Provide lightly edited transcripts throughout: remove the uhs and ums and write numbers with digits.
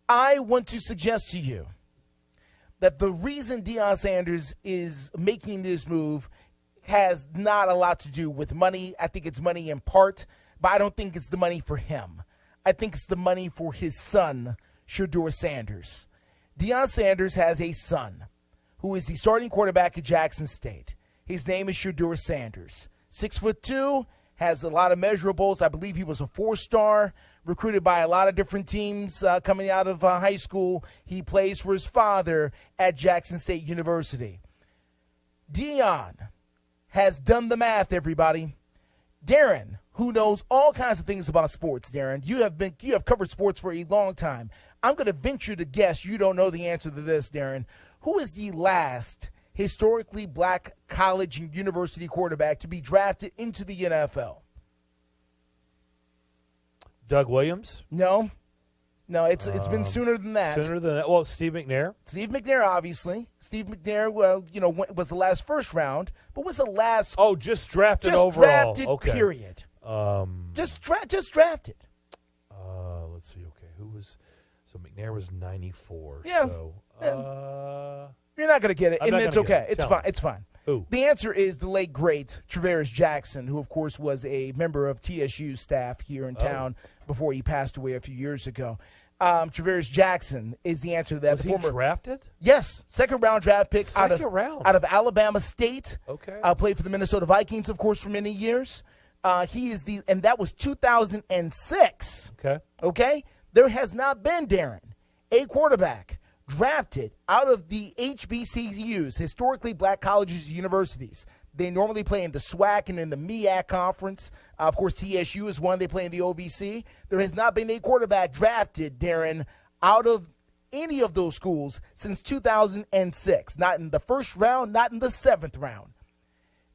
I want to suggest to you that the reason Deion Sanders is making this move has not a lot to do with money. I think it's money in part, but I don't think it's the money for him. I think it's the money for his son, Shedeur Sanders. Deion Sanders has a son who is the starting quarterback at Jackson State. His name is Shedeur Sanders. 6'2", has a lot of measurables. I believe he was a 4-star, recruited by a lot of different teams coming out of high school. He plays for his father at Jackson State University. Deion has done the math, everybody. Darren, who knows all kinds of things about sports, Darren, you have covered sports for a long time. I'm going to venture to guess you don't know the answer to this, Darren. Who is the last historically black college and university quarterback to be drafted into the NFL? Doug Williams? No, it's been sooner than that. Sooner than that. Well, Steve McNair? Steve McNair, obviously. Steve McNair, was the last first round, but was the last. Oh, just drafted just overall. Drafted, okay. Period. Just drafted. Let's see. Okay, who was? So McNair was 94. Yeah. So, you're not going to get it, and it's okay. It's fine. It's fine. Who? The answer is the late, great Travaris Jackson, who, of course, was a member of TSU's staff here in town before he passed away a few years ago. Travaris Jackson is the answer to that. Was he drafted? Yes. Second-round draft pick out of Alabama State. Okay. Played for the Minnesota Vikings, of course, for many years. And that was 2006. Okay? There has not been, Darren, a quarterback drafted out of the HBCUs, historically black colleges and universities. They normally play in the SWAC and in the MEAC conference. Of course, TSU is one. They play in the OVC. There has not been a quarterback drafted, Darren, out of any of those schools since 2006. Not in the first round, not in the seventh round.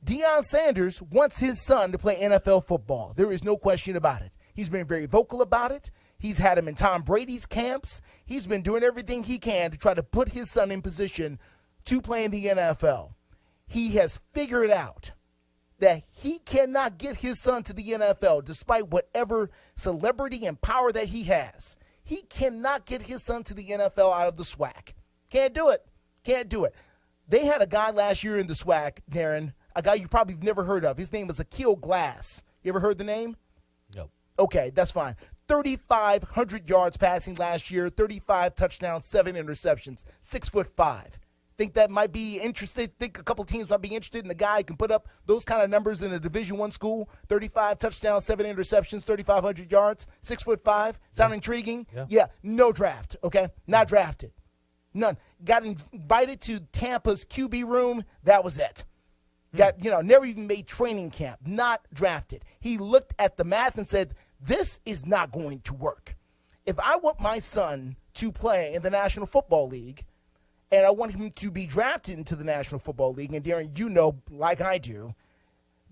Deion Sanders wants his son to play NFL football. There is no question about it. He's been very vocal about it. He's had him in Tom Brady's camps. He's been doing everything he can to try to put his son in position to play in the NFL. He has figured out that he cannot get his son to the NFL despite whatever celebrity and power that he has. He cannot get his son to the NFL out of the SWAC. Can't do it. Can't do it. They had a guy last year in the SWAC, Darren, a guy you probably never heard of. His name was Akil Glass. You ever heard the name? No. Okay, that's fine. 3,500 yards passing last year, 35 touchdowns, 7 interceptions, 6'5". Think that might be interested. Think a couple teams might be interested in a guy who can put up those kind of numbers in a Division I school. 35 touchdowns, 7 interceptions, 3,500 yards, 6'5". Sound intriguing? Yeah. No draft. Okay, not drafted. None. Got invited to Tampa's QB room. That was it. Never even made training camp. Not drafted. He looked at the math and said, this is not going to work. If I want my son to play in the National Football League and I want him to be drafted into the National Football League, and Darren, you know, like I do,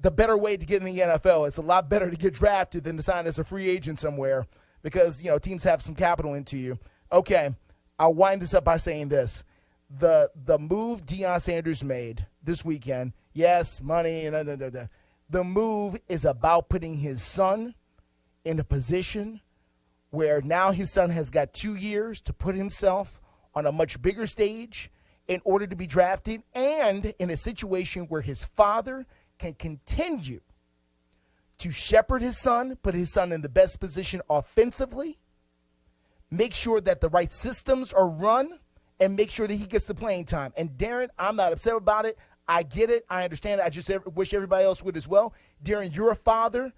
the better way to get in the NFL is a lot better to get drafted than to sign as a free agent somewhere because, teams have some capital into you. Okay, I'll wind this up by saying this. The move Deion Sanders made this weekend, yes, money, the move is about putting his son in a position where now his son has got 2 years to put himself on a much bigger stage in order to be drafted, and in a situation where his father can continue to shepherd his son, put his son in the best position offensively, make sure that the right systems are run, and make sure that he gets the playing time. And Darren, I'm not upset about it. I get it. I understand it. I just wish everybody else would as well. Darren, you're a father.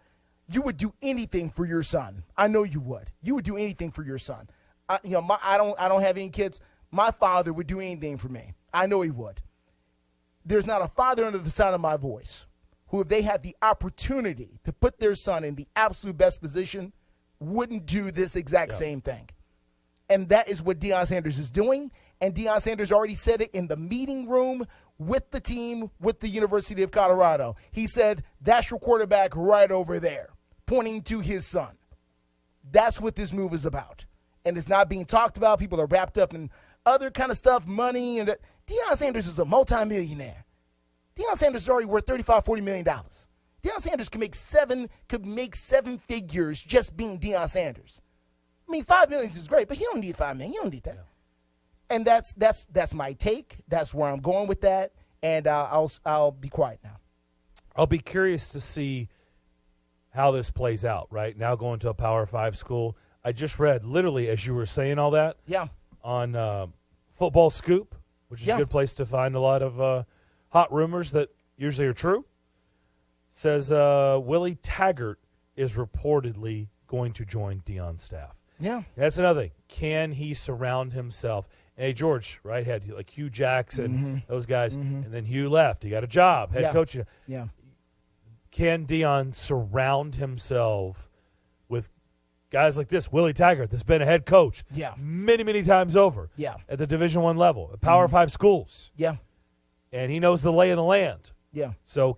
You would do anything for your son. I know you would. You would do anything for your son. I don't have any kids. My father would do anything for me. I know he would. There's not a father under the sound of my voice who, if they had the opportunity to put their son in the absolute best position, wouldn't do this exact same thing. And that is what Deion Sanders is doing. And Deion Sanders already said it in the meeting room with the team, with the University of Colorado. He said, that's your quarterback right over there, pointing to his son. That's what this move is about. And it's not being talked about. People are wrapped up in other kind of stuff, money. And Deion Sanders is a multimillionaire. Deion Sanders is already worth $35, $40 million. Deion Sanders could make seven figures just being Deion Sanders. mean, $5 million is great, but he don't need $5 million. He don't need that. Yeah. And that's my take. That's where I'm going with that. And I'll be quiet now. I'll be curious to see how this plays out. Right now, going to a Power 5 school. I just read, literally, as you were saying all that, on Football Scoop, which is a good place to find a lot of hot rumors that usually are true. Says Willie Taggart is reportedly going to join Deion's staff. Yeah. That's another thing. Can he surround himself? Hey, George, right, had like Hugh Jackson, those guys, and then Hugh left. He got a job, head coach. Yeah. Can Deion surround himself with guys like this? Willie Taggart, that's been a head coach many, many times over at the Division I level, at Power 5 schools. Yeah. And he knows the lay of the land. Yeah. So